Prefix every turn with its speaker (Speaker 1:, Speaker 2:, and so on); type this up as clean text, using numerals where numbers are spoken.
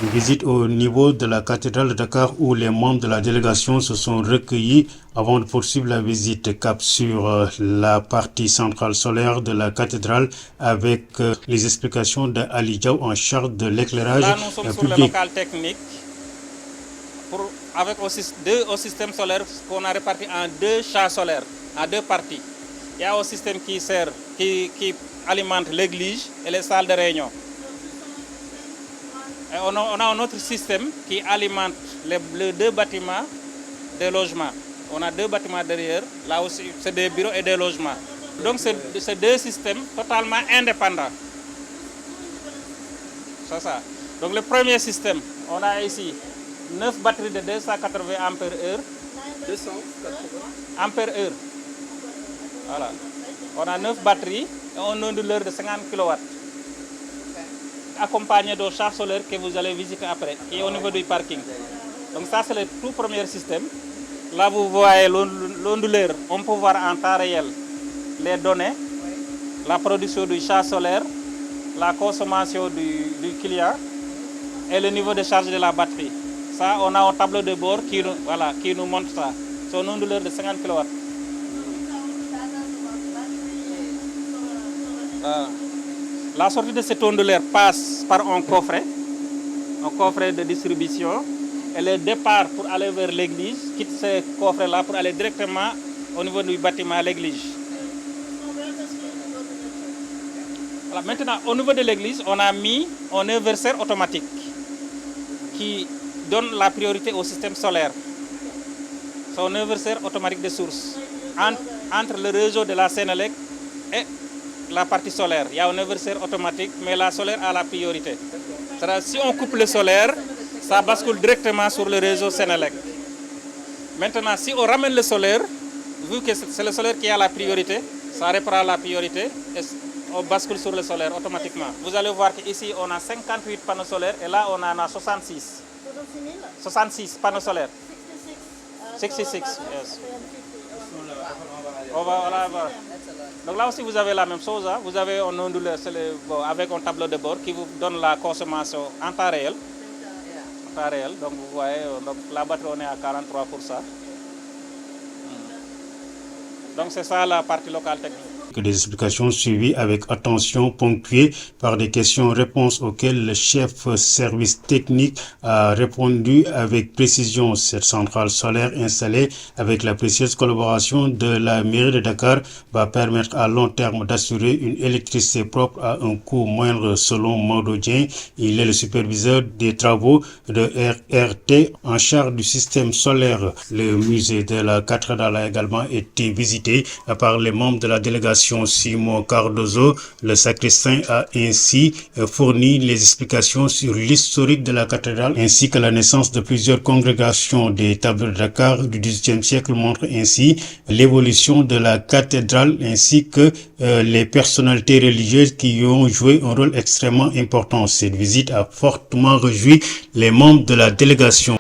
Speaker 1: Une visite au niveau de la cathédrale de Dakar où les membres de la délégation se sont recueillis avant de poursuivre la visite. Cap sur la partie centrale solaire de la cathédrale avec les explications d'Ali Diaw en charge de l'éclairage public.
Speaker 2: Là, nous sommes sur le local technique avec deux systèmes solaires qu'on a répartis en deux chars solaires, en deux parties. Il y a un système qui alimente l'église et les salles de réunion. Et on a un autre système qui alimente les deux bâtiments des logements. On a deux bâtiments derrière, là aussi c'est des bureaux et des logements. Donc c'est deux systèmes totalement indépendants. C'est ça. Donc le premier système, on a ici 9 batteries de 280 ampères-heure. 280 ampères-heure. Voilà. On a 9 batteries et un onduleur de 50 kW. Accompagné d'un char solaire que vous allez visiter après, qui est au niveau du parking. Donc ça c'est le tout premier système. Là vous voyez l'onduleur, on peut voir en temps réel les données, la production du char solaire, la consommation du client et le niveau de charge de la batterie. Ça, on a un tableau de bord qui nous montre ça. C'est un onduleur de 50 kW. La sortie de cet onduleur passe par un coffret de distribution. Et le départ pour aller vers l'église quitte ce coffret-là pour aller directement au niveau du bâtiment à l'église. Voilà, maintenant, au niveau de l'église, on a mis un inverseur automatique qui donne la priorité au système solaire. C'est un inverseur automatique de source. Entre le réseau de la Sénélec et la partie solaire, il y a un inverseur automatique, mais la solaire a la priorité. C'est-à-dire, si on coupe le solaire, ça bascule directement sur le réseau Sénélec. Maintenant, si on ramène le solaire, vu que c'est le solaire qui a la priorité, ça reprend la priorité et on bascule sur le solaire automatiquement. Vous allez voir qu'ici, on a 58 panneaux solaires et là, on en a 66. 66 panneaux solaires. 66, yes. Voilà. Donc là aussi, vous avez la même chose. Hein. Vous avez un onduleur avec un tableau de bord qui vous donne la consommation en temps réel. Donc vous voyez, donc la batterie on est à 43%. Donc c'est ça la partie locale technique.
Speaker 1: Des explications suivies avec attention, ponctuées par des questions-réponses auxquelles le chef service technique a répondu avec précision. Cette centrale solaire installée avec la précieuse collaboration de la mairie de Dakar va permettre à long terme d'assurer une électricité propre à un coût moindre selon Maodo Dieng. Il est le superviseur des travaux de RRT en charge du système solaire. Le musée de la cathédrale a également été visité par les membres de la délégation. Simon Cardozo, le sacristain, a ainsi fourni les explications sur l'historique de la cathédrale ainsi que la naissance de plusieurs congrégations. Des tableaux de Dakar du XVIIIe siècle montrent ainsi l'évolution de la cathédrale ainsi que les personnalités religieuses qui y ont joué un rôle extrêmement important. Cette visite a fortement réjoui les membres de la délégation.